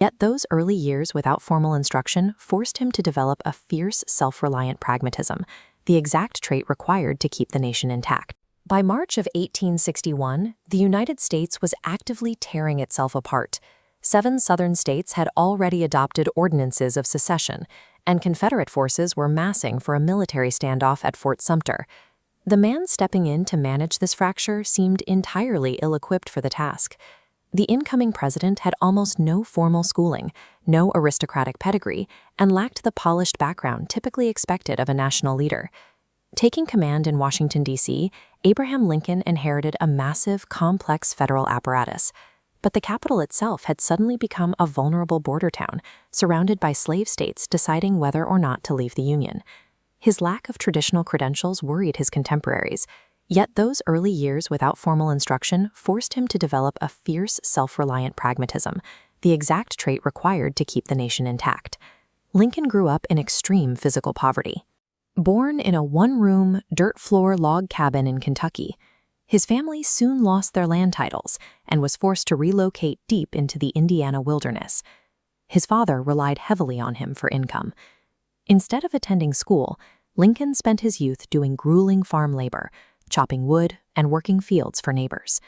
Yet those early years without formal instruction forced him to develop a fierce, self-reliant pragmatism, the exact trait required to keep the nation intact. By March of 1861, the United States was actively tearing itself apart. 7 southern states had already adopted ordinances of secession, and Confederate forces were massing for a military standoff at Fort Sumter. The man stepping in to manage this fracture seemed entirely ill-equipped for the task. The incoming president had almost no formal schooling, no aristocratic pedigree, and lacked the polished background typically expected of a national leader. Taking command in Washington, D.C., Abraham Lincoln inherited a massive, complex federal apparatus. But the capital itself had suddenly become a vulnerable border town, surrounded by slave states deciding whether or not to leave the Union. His lack of traditional credentials worried his contemporaries. Yet those early years without formal instruction forced him to develop a fierce, self-reliant pragmatism, the exact trait required to keep the nation intact. Lincoln grew up in extreme physical poverty. Born in a one-room, dirt-floor log cabin in Kentucky, his family soon lost their land titles and was forced to relocate deep into the Indiana wilderness. His father relied heavily on him for income. Instead of attending school, Lincoln spent his youth doing grueling farm labor, chopping wood, and working fields for neighbors.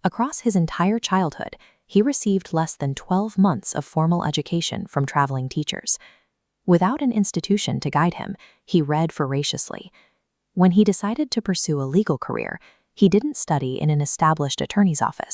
Across his entire childhood, he received less than 12 months of formal education from traveling teachers. Without an institution to guide him, he read voraciously. When he decided to pursue a legal career, he didn't study in an established attorney's office.